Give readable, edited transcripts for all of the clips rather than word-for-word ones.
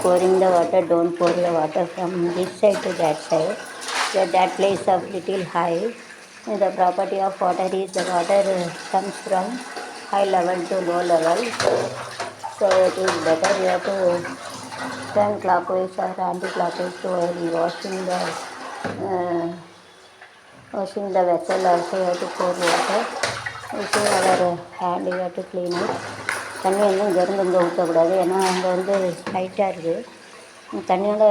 pouring the water, don't pour the water from this side to that side. That place of little high. The property of water is the water comes from high level to low level. So it is better you have to turn clockwise or anti-clockwise to while uh, washing the vessel also you have to pour water. Using our hand you have to clean it. தண்ணி வந்து இங்கேருந்து இங்கே ஊற்றக்கூடாது, ஏன்னா அங்கே வந்து ஹைட்டாக இருக்குது. தண்ணியோட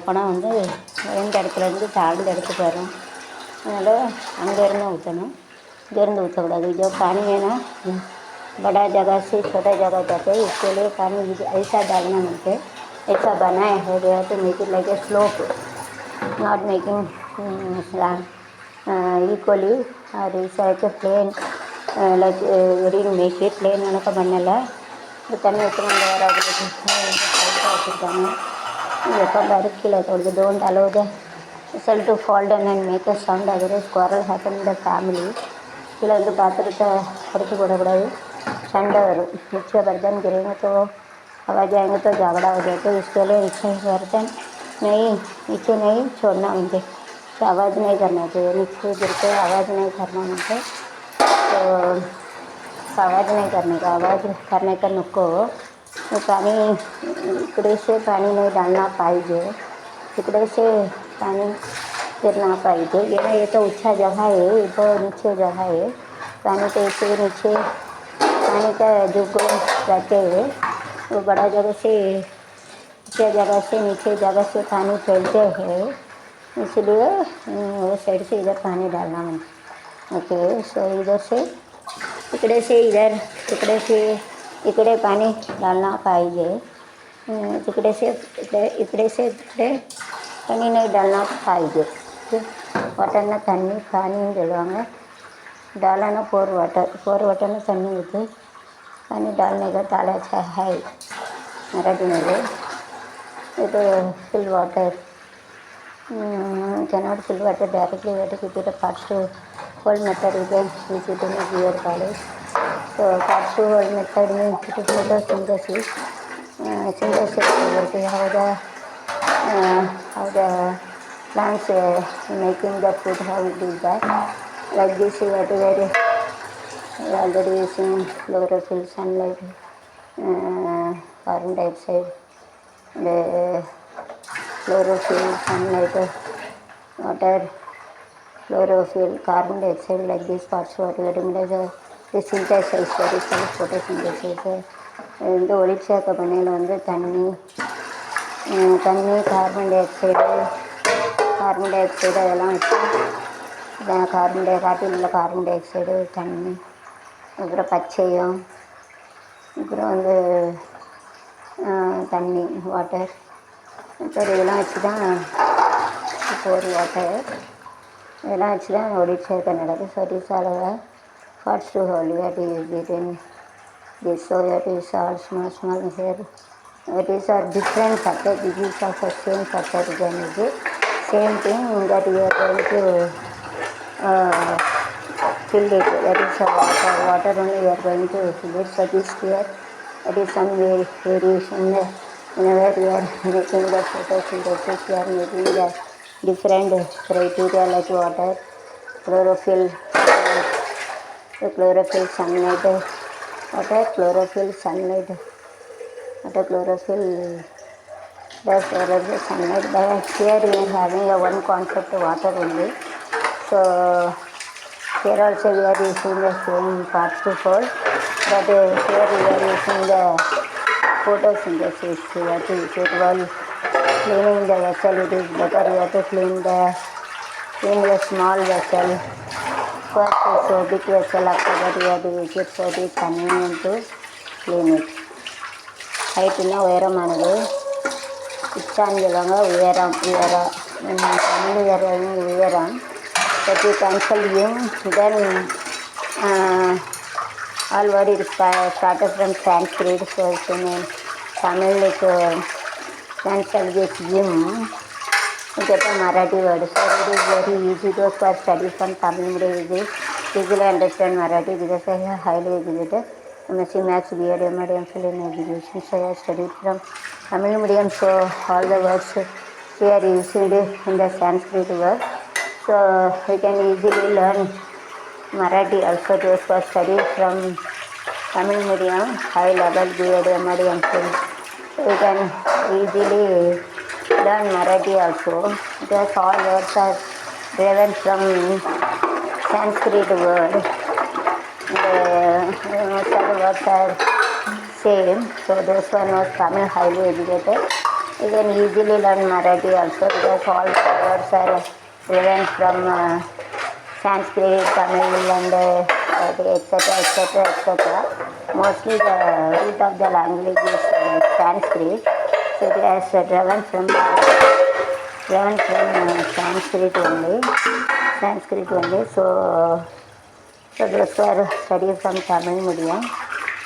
குணம் வந்து உயர்ந்த இடத்துலேருந்து தாழ்ந்த இடத்துக்கு வரும். அதனால் அங்கேருந்து ஊற்றணும், इधर उठा जो पानी है ना बड़ा जगह से छोटा जगह जाते हैं, इसके लिए पानी ऐसा डालना मिलते ऐसा बनाया है गया तो make it like a slope, not making equally और ऐसा है कि plain like very make it plain होने का बनने ला तो तन्नी उतना वगैरह don't allow the vessel to fall down and make a sound, otherwise quarrel happen in the family. கீழே வந்து பாத்திரத்தை உடச்சி போடக்கூடாது, சண்டை வரும். नीचे बर्तन गिरेंगे तो आवाज़ आएंगे तो झगड़ा हो जाए, तो इसके लिए नीचे बर्तन नहीं, नीचे नहीं छोड़ना मुझे, तो आवाज़ नहीं करना चाहिए. नीचे गिर के आवाज़ नहीं करना मुझे, तो आवाज़ नहीं करने का, आवाज़ करने का नुक्को. तो पानी इकड़े से पानी नहीं डालना पाइजे, इकड़े से पानी गिरना पाइजे. ये तो ऊंचा जगह है, ये तो नीचे जगह है. पानी तो ऐसे नीचे पानी का जो रहते हैं वो बड़ा जगह से ऊंचे जगह से नीचे जगह से पानी फैलते हैं, इसलिए वो साइड से इधर पानी डालना है. ओके, सो इधर से इकड़े से इधर, इकड़े से इकड़े पानी डालना पाइजे, इकड़े से इकड़े से इकड़े पानी नहीं डालना पाइजे. वाटर ना तन्नी पानी डलवाएंगे, डाला ना पोर वाटर ना तन्नी होते पानी डालने का ताला अच्छा है मराठी में. ये तो fill water cannot fill water directly, we have to keep it a parts to hold method. You can use it in a beer college. So parts to hold method means it is photosynthesis. Synthesis working how the plants making the food, how it is that. Like this you have to very already using chlorophyll, sunlight, carbon dioxide, the chlorophyll, sunlight, water, chlorophyll, carbon dioxide, like this parts what we are doing as the synthesis, that is called photosynthesis. இந்த ஒளிச்சேர்க்க பண்ணையில் வந்து தண்ணி carbon di oxide அதெல்லாம் வச்சு காற்றில் உள்ள carbon di oxide, தண்ணி, அப்புறம் பச்சையம், அப்புறம் வந்து தண்ணி வாட்டர், அப்புறம் இதெல்லாம் வச்சு தான் போர் வாட்டர், இதெல்லாம் வச்சு தான் ஒளிச்சேர்க்கை நடக்குது. So it is all parts to whole, you have to use it in this. So you have to use all small here. It is a different factor, this is of the same factor again is it same thing that you are going to fill it, that is water only you are going to fill it. So this here, that is some variation whenever you are making the photosynthesis, you are making the different criteria like water, chlorophyll, sunlight, water, chlorophyll, sunlight, water, chlorophyll, plus sunlight. But here we are having a one concept water only. So here also we are using the same parts to hold, but here we are using the photosynthesis. We have to use it while cleaning the vessel. It is better you have to clean the small vessel first. So big vessel after that you have to use it, so it is convenient to clean it. Height na உயரமானது, உச்சான்னு சொல்லுவாங்க, உயரம் உயரம். That you cancel him, then all word is started from Sanskrit, so it's in Tamil like cancel with him. You get a Marathi word, so it is very easy to study from Tamil medium. Easily understand Marathi because I have highly educated. MSc Maths, B.Ed, M.Ed, M.Phil in Education. So I have studied from Tamil medium, so all the words we are using in the Sanskrit word. So we can easily learn Marathi also. Those who are studied from Tamil medium, high level, B.Ed, M.Ed, M.Phil. So we can easily learn Marathi also, because all words are driven from Sanskrit word. Most of the words are same. So those who are not Tamil highly educated, you can easily learn Marathi also, because all the words are driven from Sanskrit, Tamil, and etc. Mostly the root of the language is Sanskrit. So it has driven from Sanskrit only. So those who are studying from Tamil medium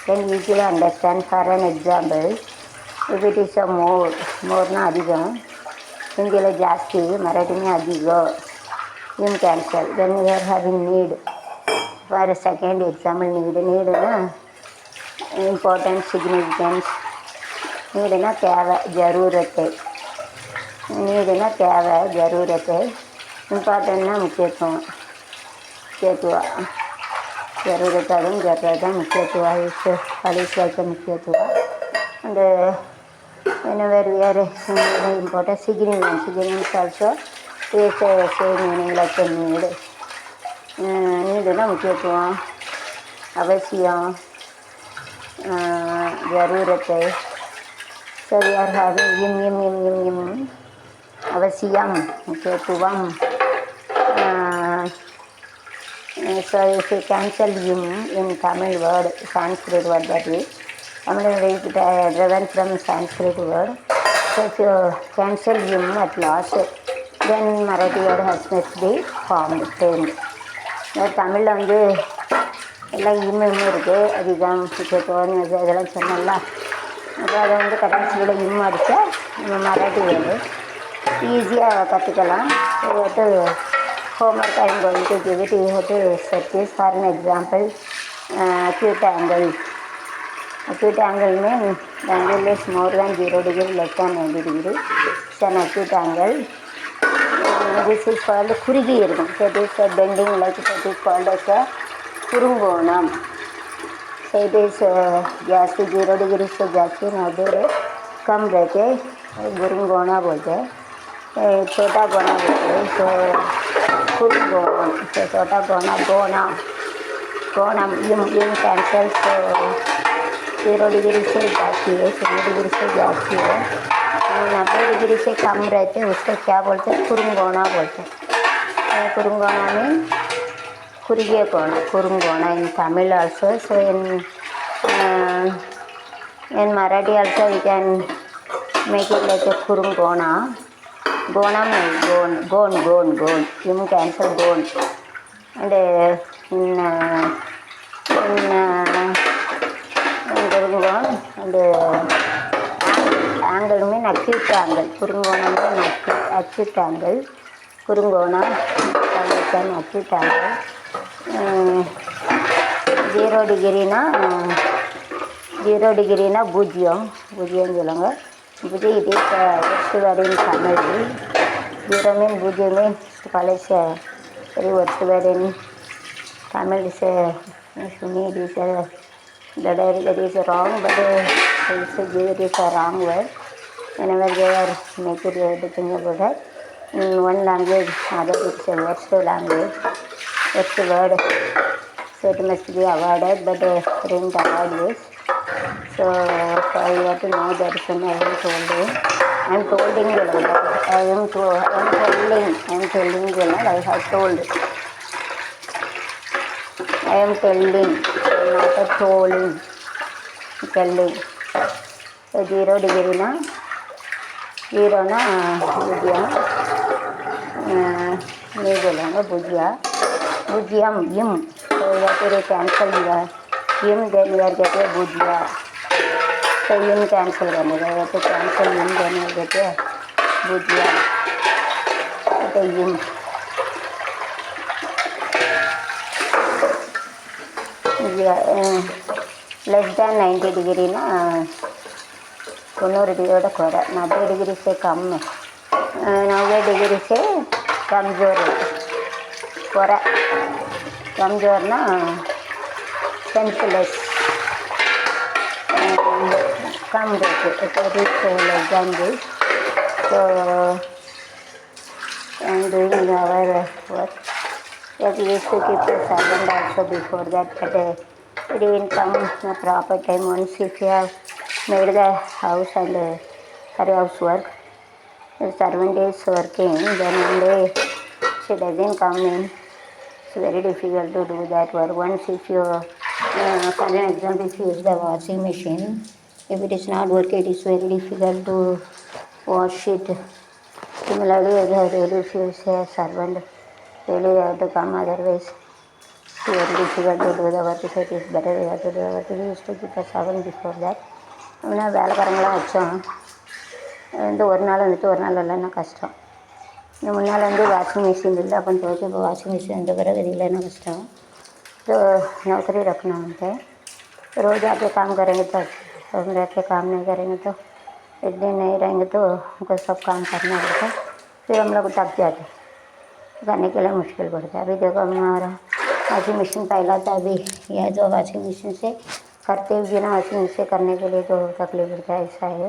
can easily understand. For an example, if it is a more na adhigam, Hindila jasti, Marathi mein adhiga, you cancel. Then we are having need. For a second example, need na important significance, need na त्यावा जरूरत है, need ना त्यावा जरूरत है, important ना मुख्यत्व जरूरत आदम जरूरत मुख्यत्व is always like a मुख्यत्व. And whenever we are important significance also is same meaning like a need. need ना मुख्यत्व, आवश्यक, जरूरत है. So we are having yim, avasiyam, mukhyattvam. So if you cancel yim in Tamil word, Sanskrit word, that is, Tamil is driven from Sanskrit word. So if you cancel yim at last, then Marathi word has must be formed, framed. தமிழில் வந்து எல்லாம் இம்மு இருக்குது, அதிகம் முக்கியத்துவம் இதெல்லாம் சொன்னோம்ல. அப்போ அதை வந்து கடைசியில் இம்மு அடித்தா நம்ம மராட்டி வேர்டு ஈஸியாக கற்றுக்கலாம். இது homework I am going to give it. You have to set this. For an example, acute angle. Acute angle means the angle is more than 0 degree, less than 90 degree. It's an acute angle. This is called kurigi irukkum. So this bending like that is called as a kurungonam. So it is जास्ती 0 degree से जास्ती नब्बे कम रहते गुरुंगोना बोलते हैं, छोटा gonna बोलते हैं. तो गुरुंगोना, तो छोटा गोना यम कैंसल. तो 0 डिग्री से जास्ती है, 0 डिग्री से जास्ती है, 90 डिग्री से कम रहते हैं, उसको क्या बोलते हैं? कुरुंगोना बोलते हैं. कुरुंगोना में Kurigiya Kurungona in Tamil also. So in Marathi also we can make it like a Kurungona. Gona means gone. You cancel gone. And in Kurungona and angle means acute angle. Kurungona means acute angle. Kurungona is an acute angle. 0 degree na பூஜ்ஜியம் சொல்லுங்க. பூஜ்ஜியம் it is worst word in Tamil. 0 means பூஜ்ஜியம் means college very worst word in Tamil. Is need is that is wrong, but it is a wrong word. Whenever they are making everything about that in one language, other it's a worst language. Worst word, so it must be avoided, but didn't avoid this. So you have to know that is I am telling you, I have told. I am telling, not a telling. So 0 degree na, 0 na bhujya, नहीं बोलेंगे भुजियम यम. तो या फिर cancel हुआ यम, then we are get भुजिया. तो यम cancel करने का या तो कैंसिल यम देने गेट भुजिया. तो यम லெஸ் தேன் 90 டிகிரினா 90 डिग्री कुछ 90 डिग्री से कम 90 डिग्री से कमज़ोर कुछ कमज़ोरना सेंसलेस कम रहते less than this so I'm doing our work. Yes, we used to keep the servant also before that, but it didn't come in a proper time. Once if you have made the house and her housework, the servant is working, then one day she doesn't come in. It's very difficult to do that work. Once if you, for an example, if you use the washing machine, if it is not working, it is very difficult to wash it. Similarly, really if you say a servant, really you have to come, otherwise it's very difficult to do the work. So it is better we have to do the work. We used to keep a servant before that. அப்படின்னா வேலைக்காரங்களாம் வச்சோம். ஒரு நாள் வந்துட்டு ஒரு நாள் இல்லைன்னா கஷ்டம். இந்த முன்னால் வாशिंग मशीन இல்லை, अपन सोचे இப்போ वाशिंग मशीन அந்த பிறகு இது இல்லைன்னா कष्टम. तो नौकरी रखना होता है, रोज़ आके काम करेंगे तो हम रह के काम नहीं करेंगे तो एक दिन नहीं रहेंगे तो हमको सब काम करना पड़ता है, फिर हम लोग थक जाते करने के लिए मुश्किल पड़ता है. अभी देखो हमारा वाशिंग मशीन पहला था, अभी यह जो वाशिंग मशीन से करते हुए ना वाशिंग मशीन करने के लिए तो तकलीफ पड़ता है. ऐसा है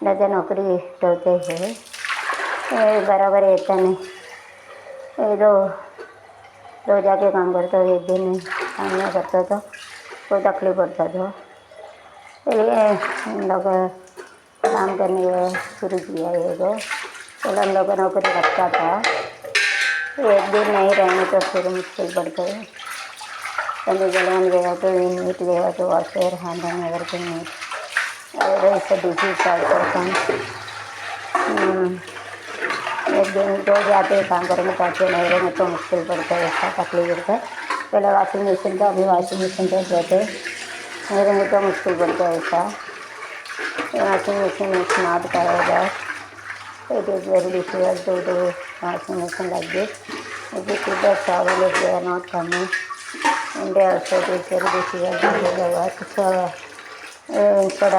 दादा नौकरी होते हैं बराबर रहता नहीं, ये रोज आके काम करता हो, एक दिन काम नहीं करता तो कोई तकलीफ पड़ता था. चलिए हम लोग काम करने शुरू किया. ये तो पहले हम लोग नौकरी रखता था, एक दिन नहीं रहेंगे तो फिर मुश्किल पड़ता है. कभी गलन गया तो मीट गया तो washer hand and everything meat ऐसा डिजीज ऑल्सो कम. एक दिन तो जाते काम करेंगे तो अच्छे नहीं रहेंगे तो मुश्किल पड़ता है, ऐसा तकलीफ पड़ता है. पहले वाशिंग मशीन था, अभी वाशिंग मशीन पे रहते नहीं रहेंगे तो मुश्किल पड़ता है. ऐसा वाशिंग मशीन इज नॉट करेगा, it is very difficult to do washing machine like this. If you keep the shovel, if they are not coming, and they also it is very difficult to do the work. So instead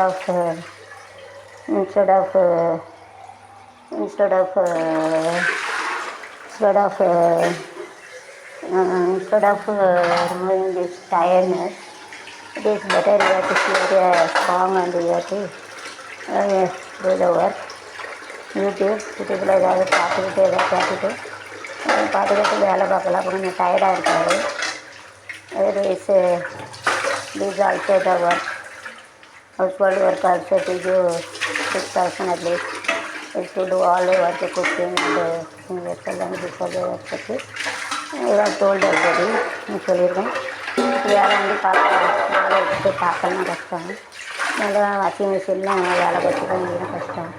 of removing this tiredness, it is better you have to feel strong and you have to do the work. யூடியூப்பில் ஏதாவது பார்த்துக்கிட்டு எதாவது பார்த்துக்கிட்டு வேலை பார்க்கலாம். அப்போ கொஞ்சம் டயர்டாக இருக்காது. Otherwise these also the work, household work also to do 6,000 at least is to do all the work, cooking and vessel and before the work பற்றி இதான் told already சொல்லியிருக்கேன். வேலை நாளை எடுத்து பார்க்கணும்னா கஷ்டம், நல்லா வாஷிங் மிஷின்லாம் வேலை பார்த்துக்க முடியும் கஷ்டம்.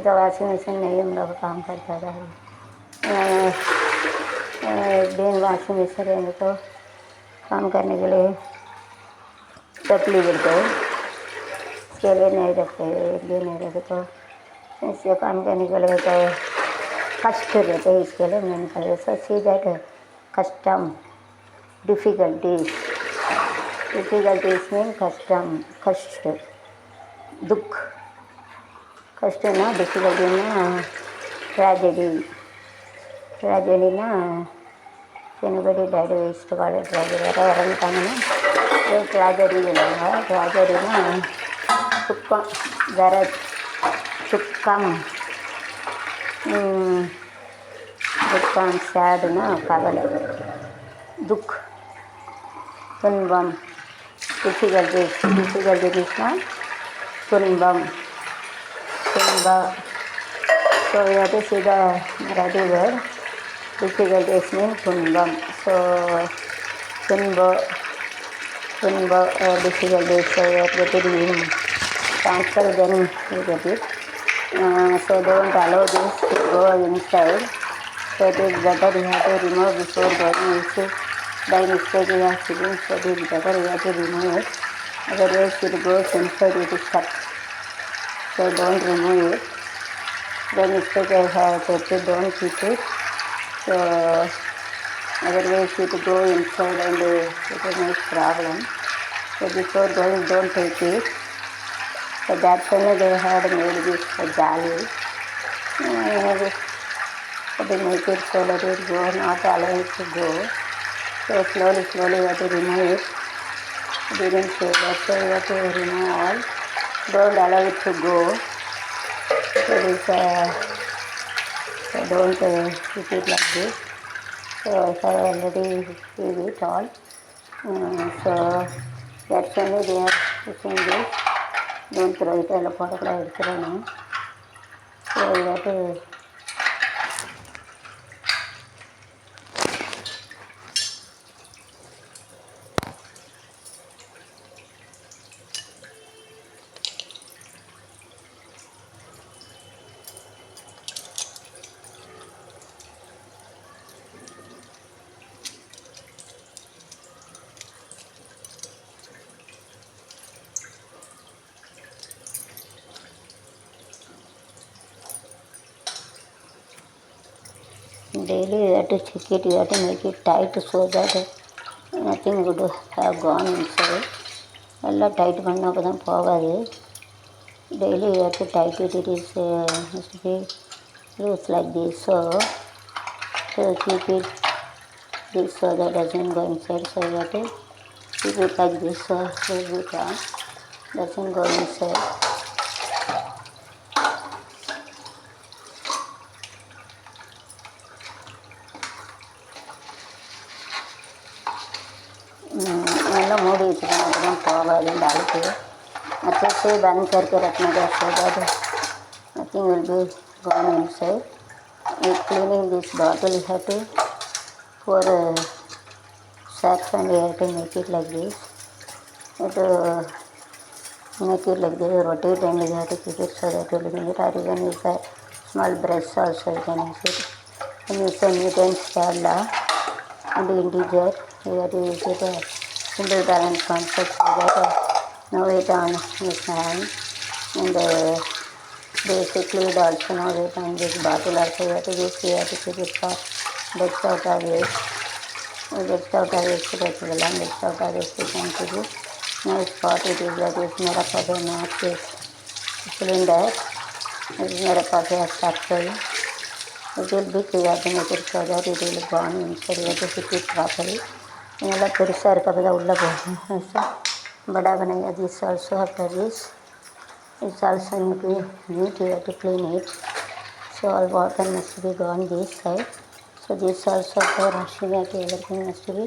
तो वाशिंग मशीन नहीं हम लोग काम करता था. एक दिन वाशिंग मशीन रहेंगे तो काम करने के लिए तकलीफ पड़ता है, इसके लिए नहीं रखते. एक दिन नहीं रखते तो इससे काम करने के लिए तो कष्ट रहते हैं. इसके लिए मैंने कहा सो सी दैट कष्टम डिफ़िकल्टीज मीन कष्टम कष्ट दुख. कष्टना डिफिकल्टीना ट्रेजेडीना anybody died is call tragedy इरंटांगना ट्रेजेडी ट्रेजेडीना दुःखम दर्द दुःखम दुःखम सैडना कवले दुख तुன்பம் डिफिकल्टीना तुன்பம். So we have to see the Marathi word. Difficulties mean tunbam. So tunba difficulties. So we have to get it in transfer, then we get it. So don't allow this to go inside. So it is better you have to remove before going inside. By mistake you are sitting, so it is better you have to remove it. Otherwise it goes inside, it is stuck. So don't remove it. The mistake I have kept it, don't keep it. So otherwise it go inside and it will make problem. So before going, don't take it. So that's when they had made this jali. They make it so that it go, not allow it to go. So slowly you have to remove it. Didn't say that, so you have to remove all. Don't allow it to go. So this, so don't keep it like this. So I already did it all. So that's only they are pushing this. Don't throw it all apart like this. So you have to daily you have to check it, you have to make it tight so that nothing would have gone inside. எல்லாம் tight பண்ணால் அப்போ தான் போகாது. Daily you have to tight it. It is must be loose like this. So keep it this so that doesn't go inside. So you have to keep it like this so it doesn't go inside. நல்லா மூடி வச்சுக்கணும், அப்போ தான் போகாது இந்த அழுக்கு. अच्छे से बंद करके रखना का so that nothing will be gone inside. Cleaning this bottle you have to pour sacks and you have to make it like this. You have to make it like this, rotate and you have to keep it so that it will be neat. Or even with a small brush also you can use it. And use a Newton's scala and integer. You have to use it a simple balance concept so that know it on his hand. And basically it also knows it on this bottle also. You have to use, you have to keep it for dust out of waste. Dust out of waste rachivilla, dust out of waste you can keep it. Nice pot it is, that is made up of a match cylinder. It is made up of a structure. It will be clear to make it so that it will go on inside. You have to fit it properly. இதெல்லாம் பெருசாக இருக்கப்போ தான் உள்ளே போகும். बड़ा बनाया. This also after this it's also need to neat, you have to clean it. So all water must be gone this side. So this also for washing it, everything must be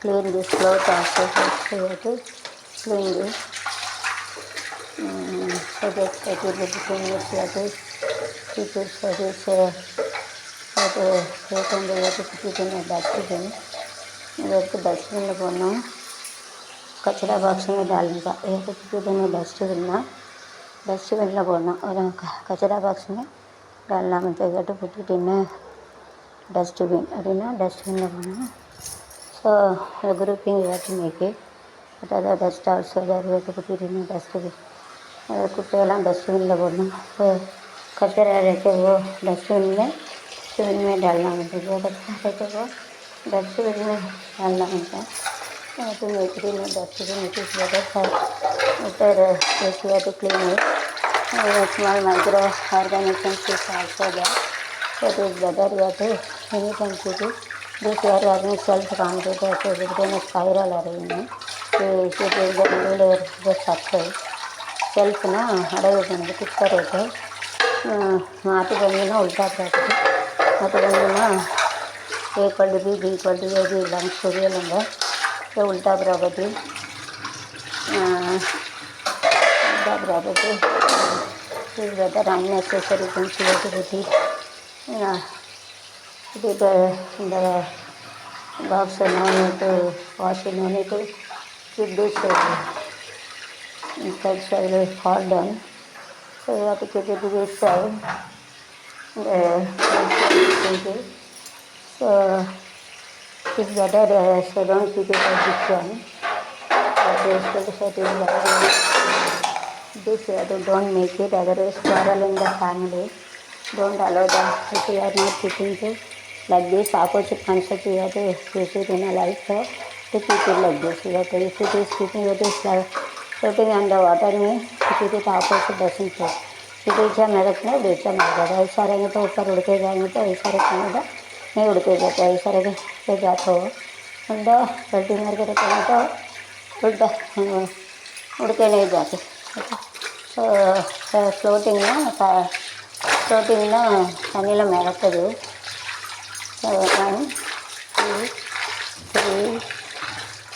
clean. This cloth also, so you have to clean this. So that's it will be clean. You have to keep it so this and you have to put it in a dustbin. You have to dustbin में போடணும். कचरा box में डालने का एक दिन dustbin बोलना और कचरा बॉक्स में डालना मतलब तो पुट इट इन डस्टबिन अदना डस्टबिन बोलना. So the grouping you have to make it. But other dust also that you have to put it in dustbin. कुत्तेला डस्टबिन बोलना. कचरा रहते वो डस्टबिन में डालना मतलब जो कचरा रहते वो डस्टबिन में डालना मतलब. To make it in a dustbin, it is better for better you have to clean it. Small microorganisms is also there. So it is better you have to clean it and keep it. This we are having self-contained, so it is a spiral arrangement. So it is the middle layer the structure. Self ना अड़ाई बंद कितना रहता है माटी बंदी ना उल्टा property माटी बंदी ना A equal to B equal to A belongs to real number. So उल्टा property is better unnecessary things you have to put it. Put it in the box and no need to wash it, no need to keep this inside so it will fall down. So you have to keep it to this side. So it's better so don't keep it like this one. This you have to don't make it, otherwise quarrel in the family. Don't allow that. If you are not keeping it like this opposite concept, you have to use it in a life. to keep it like this. That if it is keeping it is floating on the water में keep it opposite doesn't float. बीचा में रखना बीचा में रखना ऐसा रहेंगे तो ऊपर उड़ के जाएंगे तो ऐसा रखेंगे तो नहीं उड़ के जाते ऐसा रखे के जाते हो उल्टा पलटी मार के रखेंगे तो उल्टा उड़ के नहीं जाते so floating தண்ணியில் மிதக்குது so 1 2 3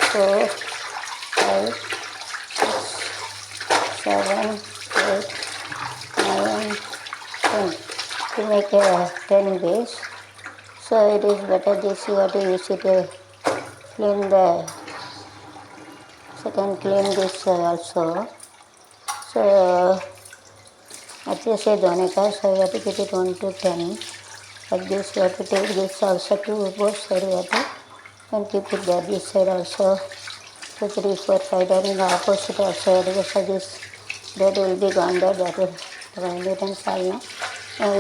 4 5 6 7 8 9 10 to make a 10 base. So it is better this you have to use it to clean the second clean this also. So अच्छे से धोने का so you have to keep it 1 to 10 like this. You have to take this also to both side you have to and keep it there this side also 2 3 4 5 down in the opposite also because this that will be gone there that will the and fall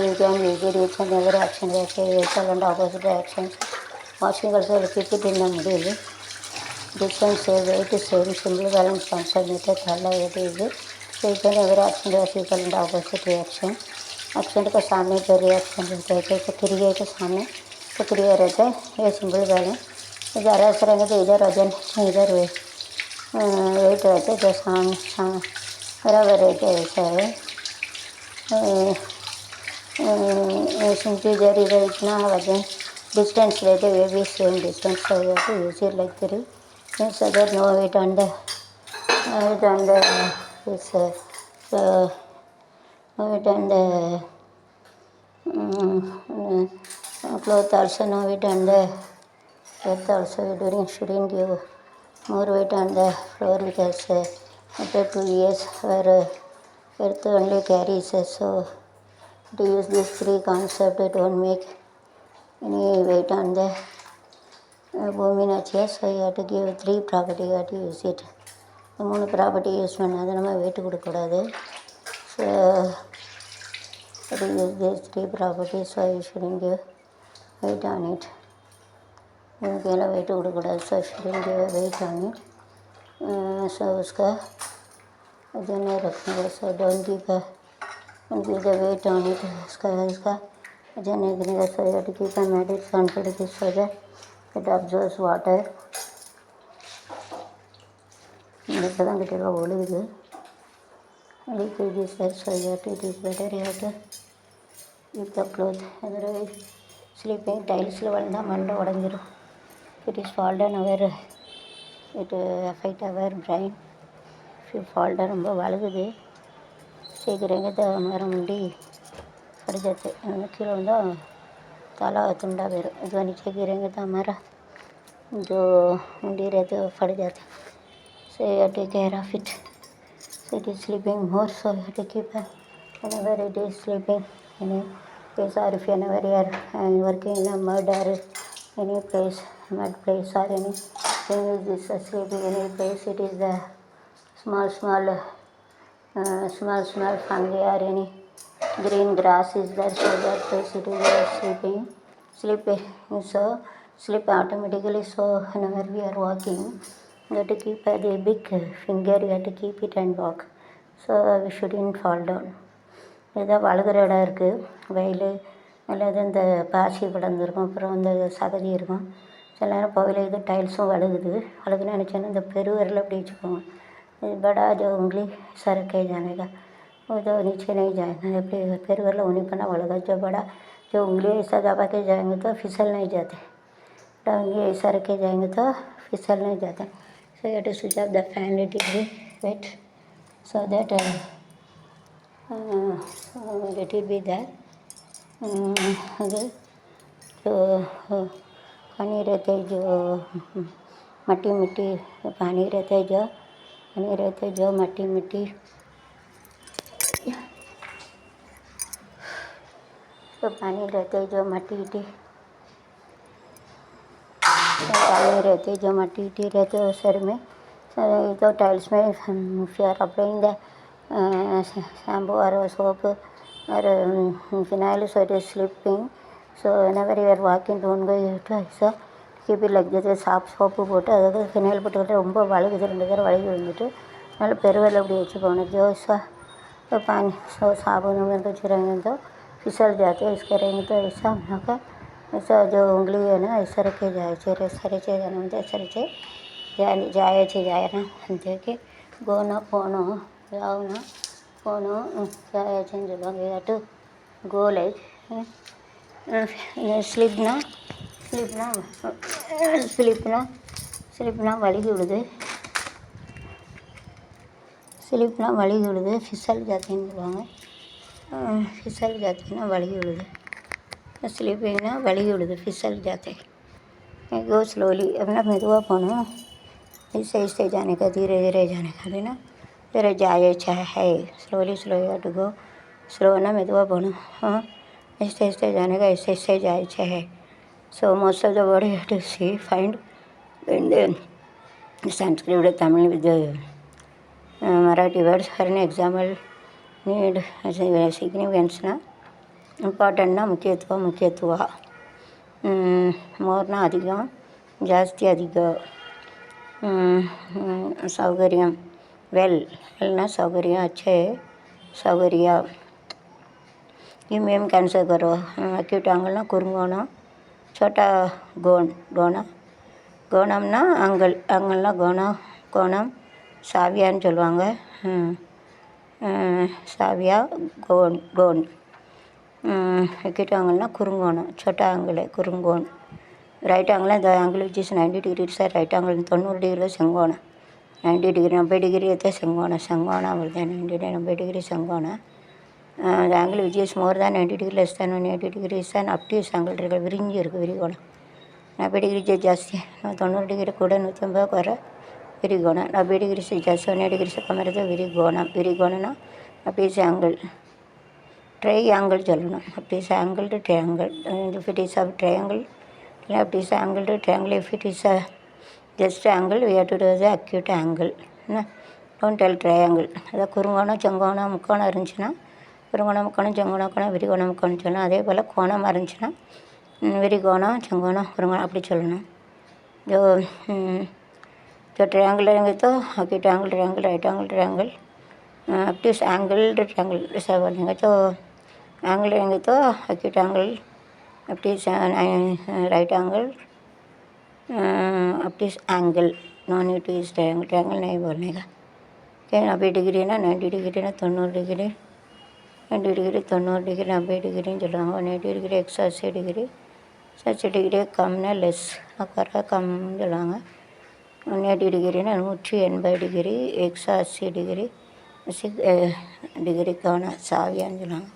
you can use it each and every action like equal and opposite directions. Washing also will keep it in the middle. Distance weight is same simple balance concept method third weight is it. So each and every action is equal and opposite reaction. Action के सामने जो reaction रहता है तो क्रिया के सामने तो क्रिया रहता है ये सिंपल बैलेंस ज़रा सा रहेंगे तो इधर वजन इधर वेट रहता है जो बराबर रहता है ऐसा है सिंपली इधर इधर इतना वजन डिस्टेंस रहते वे भी सेम डिस्टेंस रहेगा तो use it like 3 so that no weight on the this weight on the cloth also no weight on the earth also shouldn't give more weight on the floor because after 2 years where earth only carries so to use these 3 concepts it won't make any weight on the பூமி நாச்சியா so you have to give 3 property you have to use it 3 property use பண்ணாத நம்ம weight கொடுக்கக்கூடாது so use this 3 property so you shouldn't give weight on it இதுக்கெல்லாம் weight கொடுக்கக்கூடாது so shouldn't give weight on it so उसका वजन रखने so don't give the weight on it उसका वजन नहीं करने का so you have to keep a मैटिक सॉन्टेड this so that it absorbs water. இப்போ தான் கிட்ட ஒழுகுது leakage sir so you have to it is better you have to keep the cloth otherwise sleeping டைல்ஸில் விழுந்தால் மண்டை உடஞ்சிரும் it is fall down our it affect our brain fall down ரொம்ப வழுகுது சீக்கிரங்க हमारा मुंडी फट जाते कीड़े होता ताला तुंडा बेर जो नीचे गिरेंगे तो हमारा जो मुंडी रहते वो फट जाते so you have to take care of it so it is sleeping more so you have to keep whenever it is sleeping any place or if whenever you are working in a mud or any place mud place or anything is this sleeping any place it is the small fungi or any green grass is there so that place it is sleeping so sleep automatically so whenever we are walking you have to keep the big finger you have to keep it and walk so we shouldn't fall down ஏதோ வழுகிற இடம் இருக்குது வெயில் அல்லது இந்த பாசி படர்ந்துருக்கும் அப்புறம் இந்த சகதி இருக்கும் சில நேரம் போகல இது டைல்ஸும் வழுகுன்னு நினச்சோன்னா இந்த பெருவிரல் அப்படி வச்சுக்கோங்க बड़ा जो उंगली सर के जाने का वो जो नीचे नहीं जाएगा अपने पैर ऊनी पना पड़ेगा जो बड़ा जो उंगली ऐसा दबा के जाएंगे तो फिसल नहीं जाते उंगली ऐसा रख के जाएंगे तो फिसल नहीं जाते so you have to switch off the fan let it be wet so that let it be there जो पानी रहते जो मिट्टी पानी रहता है जो पानी रहते जो मिट्टी तो पानी रहते जो मिट्टी पानी रहते जो मिट्टी रहते उस सर में तो टाइल्स में फिर अप्लाइंग द शैम्पू और सोप और phenyl so it is slipping so whenever you are walking don't go to ऐसा கிபி லக் ஜாத்தே சோப்பு போட்டு அதாவது ஃபினைல் போட்டுக்கிட்டு ரொம்ப வழுகுது 2 தடவை வழுகி விழுந்துட்டு அதனால் பெருவிரல் அப்படி வச்சுக்கணும் ஜோஸா पानी साबुन में तो रहेंगे तो फिसल जाते हैं इसके रहेंगे तो ऐसा हम का ऐसा जो उंगली है ना ऐसा रखे जाए चेहरे सारे चेहरे ना ऐसा रखे जाए ना अंते गोना पोनो यावना पोनो जाए चेंजलोगे अटू go like ஸ்லிப்னா வழுகி விடுது ஸ்லிப்னா வழுகி விடுது ஃபிசல் ஜாத்தின்னு சொல்லுவாங்க ஃபிசல் ஜாத்தின்னா வழுகி விடுது ஸ்லிப்பிங்னா வழுகி விடுது ஃபிசல் ஜாते गो स्लोली अपना மெதுவாக போகணும் ऐसे ऐसे जाने का धीरे धीरे जाने का भी ना तेरे जाए चाहे है स्लोली टू गो स्लोना மெதுவாக போகணும் ऐसे ऐसे जाने का ऐसे ऐसे जाए चाहे so most of the word you have to see find in the Sanskrit or Tamil with the Marathi words for an example need significance na important na முக்கியத்துவா Morna அதிகம் ஜாஸ்தி அதிகம் சௌகரியம் வெல்னா சௌகரியம் அச்சே சௌகரியா இம்மேம் கேன்சல் கரோ அக்யூட் ஆங்கிள்னா குறுங்கோணம் छोटा கோணம்னா ஆங்கிள்னா கோணம் சாவியான்னு சொல்லுவாங்க சாவியா கோன் அக்யூட் ஆங்கிள்னா குறுங்கோணம் छोटा angle குறுங்கோணம் right angle இந்த angle which is 90 degree sir right angle 90 டிகிரியில் செங்கோணம் 90 டிகிரி 90 டிகிரி అయితే செங்கோணம் வருது 90 degree செங்கோணம் the angle which is more than 90 degree less than 180 degree is an obtuse angle இருக்குது விரிஞ்சி இருக்குது விரிகோணம் 90 டிகிரி ஜாஸ்தி 90 டிகிரி கூட 180 வர விரிகோணம் 90 டிகிரி ஜாஸ்தி 180 டிகிரி கம்மி இருக்குது விரிகோணம்னா obtuse angle triangle சொல்லணும் obtuse angle to triangle if it is a triangle obtuse angle to triangle if it is a just angle we have to do the acute angle don't tell triangle அதாவது குறுங்கோணம் செங்கோணம் முக்கோணம் இருந்துச்சுன்னா குறுங்கோணம் முக்கோணம் செங்கோணம் விரிகோணம் முக்கோணம் சொல்லணும் அதே போல் கோணமாக இருந்துச்சுன்னா விரிகோணம் செங்கோணம் குறுங்கோணம் அப்படி சொல்லணும் जो ट्रायंगल रहेंगे तो acute angle triangle right angle triangle obtuse angle triangle ऐसा बोलेंगे तो एंगल रहेंगे तो acute angle obtuse right angle obtuse angle no need to use triangle नहीं बोलने का क्या 90 डिग्री ना 90 डिग्री ना 90 डिग्री 90 डिग्री 90 डिग्री 90 डिग्री சொல்லுவாங்க 180 डिग्री 180 डिग्री 180 डिग्री कमना லெஸ் அக்கறை கம் சொல்லுவாங்க 180 டிகிரினா 180 டிகிரி 180 டிகிரி டிகிரி கோணம் சாவியான்னு சொல்லுவாங்க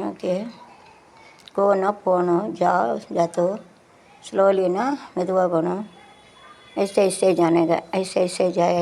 ஓகே கோனா போகணும் ஜாத்தோ ஸ்லோலினா மெதுவாக போகணும் ऐसे ऐसे जाने का ऐसे ऐसे जाए